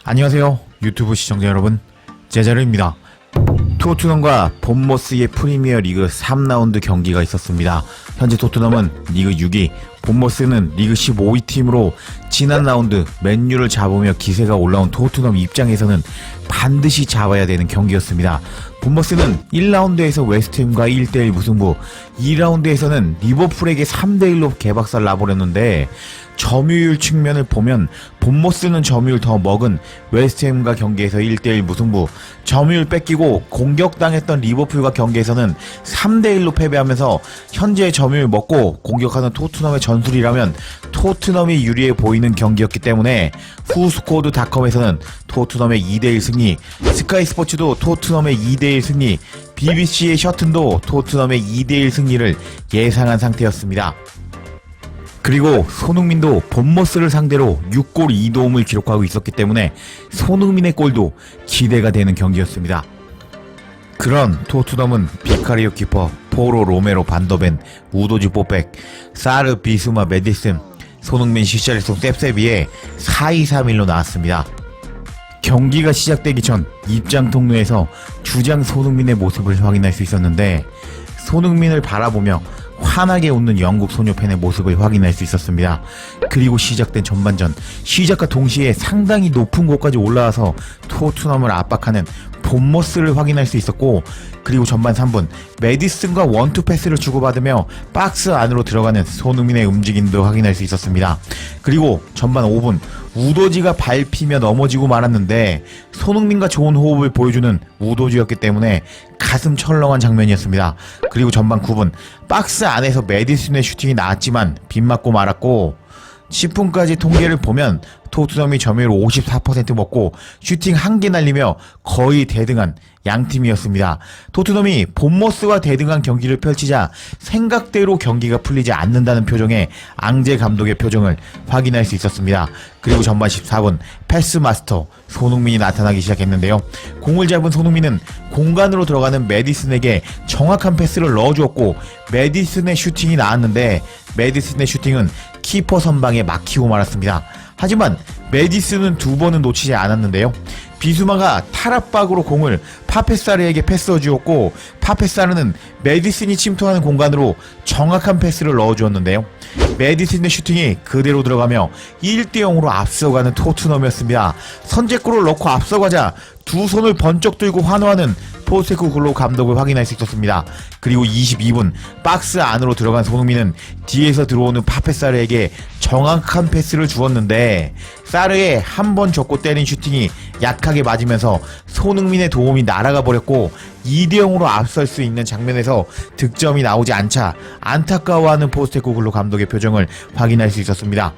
안녕하세요 유튜브 시청자 여러분, 제자르입니다. 토트넘과 본머스의 프리미어 리그 3라운드 경기가 있었습니다. 현재 토트넘은 리그 6위, 본머스는 리그 15위 팀으로 지난 라운드 맨유를 잡으며 기세가 올라온 토트넘 입장에서는 반드시 잡아야 되는 경기였습니다. 본머스는 1라운드에서 웨스트햄과 1대1 무승부, 2라운드에서는 리버풀에게 3대1로 개박살 나버렸는데, 점유율 측면을 보면 본머스는 점유율 더 먹은 웨스트햄과 경기에서 1대1 무승부, 점유율 뺏기고 공격당했던 리버풀과 경기에서는 3대1로 패배하면서 현재 점유율 먹고 공격하는 토트넘의 전술이라면 토트넘이 유리해 보이는 경기였기 때문에 후스코어드닷컴에서는 토트넘의 2대1 승리, 스카이 스포츠도 토트넘의 2대1 승리, BBC의 셔튼도 토트넘의 2대1 승리를 예상한 상태였습니다. 그리고 손흥민도 본머스를 상대로 6골 2도움을 기록하고 있었기 때문에 손흥민의 골도 기대가 되는 경기였습니다. 그런 토트넘은 비카리오 키퍼, 포로, 로메로, 반더벤, 우도지, 뽀백, 사르, 비수마, 메디슨, 손흥민, 시샤리송, 셉세비에 4-2-3-1로 나왔습니다. 경기가 시작되기 전 입장 통로에서 주장 손흥민의 모습을 확인할 수 있었는데, 손흥민을 바라보며 환하게 웃는 영국 소녀 팬의 모습을 확인할 수 있었습니다. 그리고 시작된 전반전, 시작과 동시에 상당히 높은 곳까지 올라와서 토트넘을 압박하는 본머스를 확인할 수 있었고, 그리고 전반 3분 메디슨과 원투 패스를 주고받으며 박스 안으로 들어가는 손흥민의 움직임도 확인할 수 있었습니다. 그리고 전반 5분 우도지가 밟히며 넘어지고 말았는데 손흥민과 좋은 호흡을 보여주는 우도지였기 때문에 가슴 철렁한 장면이었습니다. 그리고 전반 9분 박스 안에서 메디슨의 슈팅이 나왔지만 빗맞고 말았고, 10분까지 통계를 보면 토트넘이 점유율 54% 먹고 슈팅 1개 날리며 거의 대등한 양팀이었습니다. 토트넘이 본머스와 대등한 경기를 펼치자 생각대로 경기가 풀리지 않는다는 표정에 앙제 감독의 표정을 확인할 수 있었습니다. 그리고 전반 14분 패스 마스터 손흥민이 나타나기 시작했는데요. 공을 잡은 손흥민은 공간으로 들어가는 메디슨에게 정확한 패스를 넣어주었고, 메디슨의 슈팅이 나왔는데 메디슨의 슈팅은 키퍼 선방에 막히고 말았습니다. 하지만 메디슨은 2번은 놓치지 않았는데요. 비수마가 탈압박으로 공을 파페사르에게 패스해주었고, 파페사르는 메디슨이 침투하는 공간으로 정확한 패스를 넣어주었는데요. 메디슨의 슈팅이 그대로 들어가며 1대0으로 앞서가는 토트넘이었습니다. 선제골을 넣고 앞서가자 두 손을 번쩍 들고 환호하는 포스테코글로 감독을 확인할 수 있었습니다. 그리고 22분 박스 안으로 들어간 손흥민은 뒤에서 들어오는 파페사르에게 정확한 패스를 주었는데, 사르의 한 번 줬고 때린 슈팅이 약하게 맞으면서 손흥민의 도움이 날아가 버렸고 2대0으로 앞설 수 있는 장면에서 득점이 나오지 않자 안타까워하는 포스테코글로 감독의 표정을 확인할 수 있었습니다.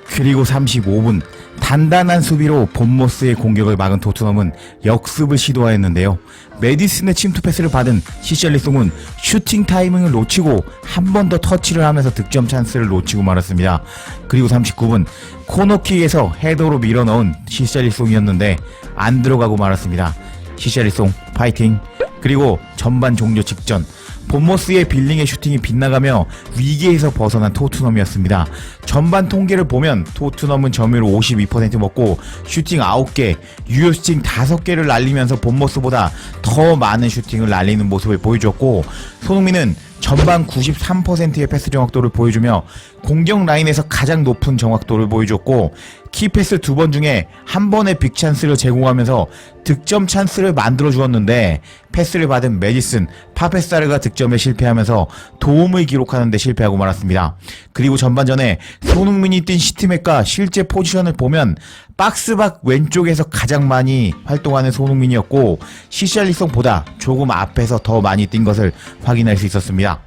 그리고 35분 단단한 수비로 본머스의 공격을 막은 토트넘은 역습을 시도하였는데요. 메디슨의 침투 패스를 받은 시샬리송은 슈팅 타이밍을 놓치고 한 번 더 터치를 하면서 득점 찬스를 놓치고 말았습니다. 그리고 39분 코너킥에서 헤더로 밀어넣은 시샬리송이었는데 안 들어가고 말았습니다. 시샬리송 파이팅! 그리고 전반 종료 직전 본머스의 빌링의 슈팅이 빗나가며 위기에서 벗어난 토트넘이었습니다. 전반 통계를 보면 토트넘은 점유율 52% 먹고 슈팅 9개, 유효 슈팅 5개를 날리면서 본머스보다 더 많은 슈팅을 날리는 모습을 보여줬고, 손흥민은 전반 93%의 패스 정확도를 보여주며 공격 라인에서 가장 높은 정확도를 보여줬고, 키패스 2번 중에 한 번의 빅찬스를 제공하면서 득점 찬스를 만들어 주었는데, 패스를 받은 메디슨, 파페사르가 득점에 실패하면서 도움을 기록하는데 실패하고 말았습니다. 그리고 전반전에 손흥민이 뛴 시티맵과 실제 포지션을 보면 박스 밖 왼쪽에서 가장 많이 활동하는 손흥민이었고, 시샬리송보다 조금 앞에서 더 많이 뛴 것을 확인할 수 있었습니다.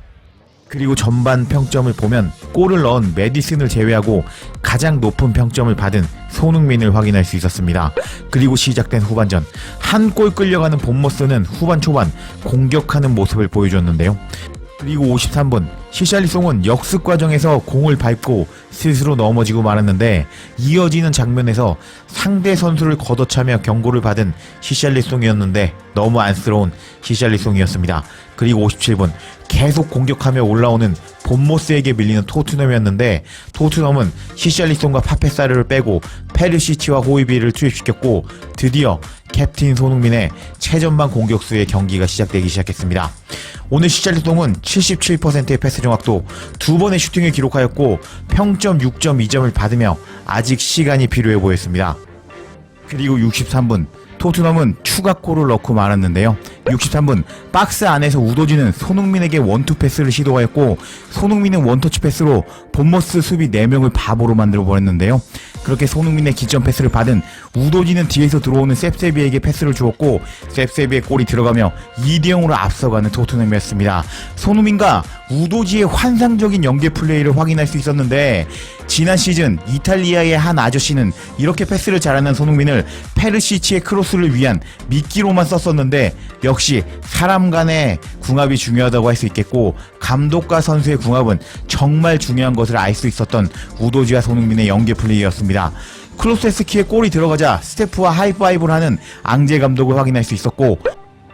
그리고 전반 평점을 보면 골을 넣은 메디슨을 제외하고 가장 높은 평점을 받은 손흥민을 확인할 수 있었습니다. 그리고 시작된 후반전, 한 골 끌려가는 본머스는 후반 초반 공격하는 모습을 보여줬는데요. 그리고 53분 시샬리송은 역습 과정에서 공을 밟고 스스로 넘어지고 말았는데, 이어지는 장면에서 상대 선수를 걷어차며 경고를 받은 시샬리송이었는데 너무 안쓰러운 시샬리송이었습니다. 그리고 57분 계속 공격하며 올라오는 본모스에게 밀리는 토트넘이었는데 토트넘은 히샬리송과 파페사르를 빼고 페르시치와 호이비를 투입시켰고 드디어 캡틴 손흥민의 최전방 공격수의 경기가 시작되기 시작했습니다. 오늘 히샬리송은 77%의 패스 정확도, 2번의 슈팅을 기록하였고 평점 6.2점을 받으며 아직 시간이 필요해 보였습니다. 그리고 63분 토트넘은 추가골을 넣고 말았는데요. 63분 박스 안에서 우도지는 손흥민에게 원투 패스를 시도하였고 손흥민은 원터치 패스로 본머스 수비 4명을 바보로 만들어 버렸는데요. 그렇게 손흥민의 기점 패스를 받은 우도지는 뒤에서 들어오는 셉세비에게 패스를 주었고 셉세비의 골이 들어가며 2대0으로 앞서가는 토트넘이었습니다. 손흥민과 우도지의 환상적인 연계 플레이를 확인할 수 있었는데 지난 시즌 이탈리아의 한 아저씨는 이렇게 패스를 잘하는 손흥민을 페르시치의 크로스를 위한 미끼로만 썼었는데 역시 사람 간의 궁합이 중요하다고 할 수 있겠고 감독과 선수의 궁합은 정말 중요한 것을 알 수 있었던 우도지와 손흥민의 연계 플레이였습니다. 클로세스키의 골이 들어가자 스태프와 하이파이브를 하는 앙제 감독을 확인할 수 있었고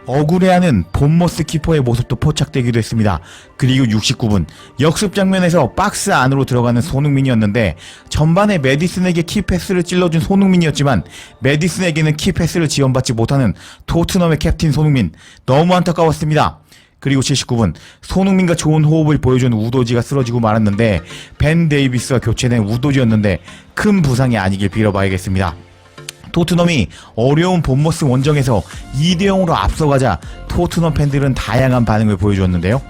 억울해하는 본머스 키퍼의 모습도 포착되기도 했습니다. 그리고 69분 역습 장면에서 박스 안으로 들어가는 손흥민이었는데 전반에 메디슨에게 키패스를 찔러준 손흥민이었지만 메디슨에게는 키패스를 지원받지 못하는 토트넘의 캡틴 손흥민, 너무 안타까웠습니다. 그리고 79분 손흥민과 좋은 호흡을 보여준 우도지가 쓰러지고 말았는데 벤 데이비스와 교체된 우도지였는데 큰 부상이 아니길 빌어봐야겠습니다. 토트넘이 어려운 본머스 원정에서 2대0으로 앞서가자 토트넘 팬들은 다양한 반응을 보여주었는데요.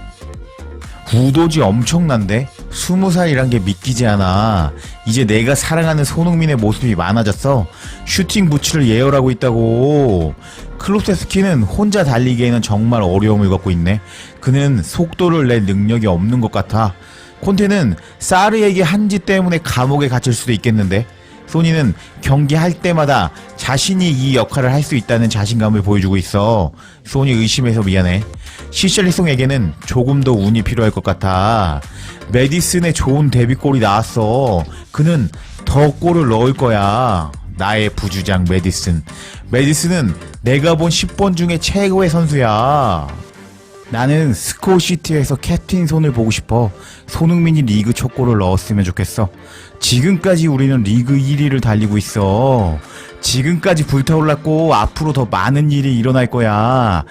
우도지 엄청난데? 20살이란 게 믿기지 않아. 이제 내가 사랑하는 손흥민의 모습이 많아졌어. 슈팅 부츠를 예열하고 있다고. 클로세스키는 혼자 달리기에는 정말 어려움을 겪고 있네. 그는 속도를 낼 능력이 없는 것 같아. 콘테는 사르에게 한지 때문에 감옥에 갇힐 수도 있겠는데 소니는 경기할 때마다 자신이 이 역할을 할 수 있다는 자신감을 보여주고 있어. 소니 의심해서 미안해. 히샬리송에게는 조금 더 운이 필요할 것 같아. 메디슨의 좋은 데뷔골이 나왔어. 그는 더 골을 넣을 거야. 나의 부주장 메디슨. 메디슨은 내가 본 10번 중에 최고의 선수야. 나는 스코시티에서 캡틴 손을 보고 싶어. 손흥민이 리그 첫 골을 넣었으면 좋겠어. 지금까지 우리는 리그 1위를 달리고 있어. 지금까지 불타올랐고 앞으로 더 많은 일이 일어날 거야.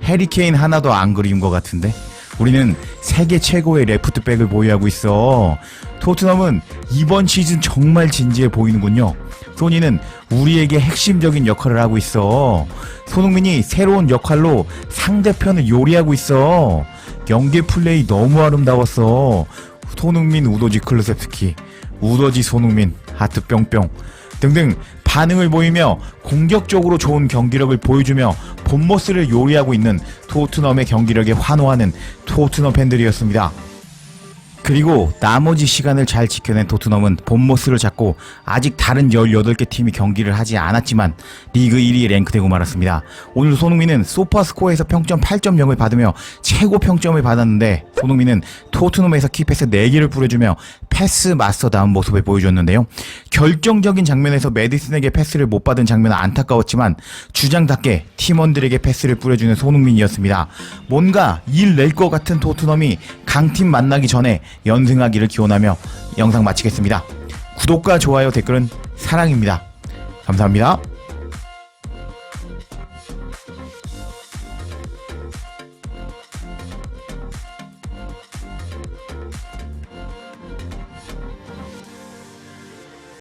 해리케인 하나도 안 그리운 것 같은데? 우리는 세계 최고의 레프트백을 보유하고 있어. 토트넘은 이번 시즌 정말 진지해 보이는군요. 소니는 우리에게 핵심적인 역할을 하고 있어. 손흥민이 새로운 역할로 상대편을 요리하고 있어. 연계 플레이 너무 아름다웠어. 손흥민, 우도지, 클루셉스키, 우도지, 손흥민, 하트 뿅뿅 등등 반응을 보이며 공격적으로 좋은 경기력을 보여주며 본머스를 요리하고 있는 토트넘의 경기력에 환호하는 토트넘 팬들이었습니다. 그리고 나머지 시간을 잘 지켜낸 토트넘은 본머스를 잡고 아직 다른 18개 팀이 경기를 하지 않았지만 리그 1위에 랭크되고 말았습니다. 오늘 손흥민은 소파스코어에서 평점 8.0을 받으며 최고 평점을 받았는데 손흥민은 토트넘에서 키패스 4개를 뿌려주며 패스 마스터다운 모습을 보여줬는데요. 결정적인 장면에서 메디슨에게 패스를 못 받은 장면은 안타까웠지만 주장답게 팀원들에게 패스를 뿌려주는 손흥민이었습니다. 뭔가 일 낼 것 같은 토트넘이 강팀 만나기 전에 연승하기를 기원하며 영상 마치겠습니다. 구독과 좋아요, 댓글은 사랑입니다. 감사합니다.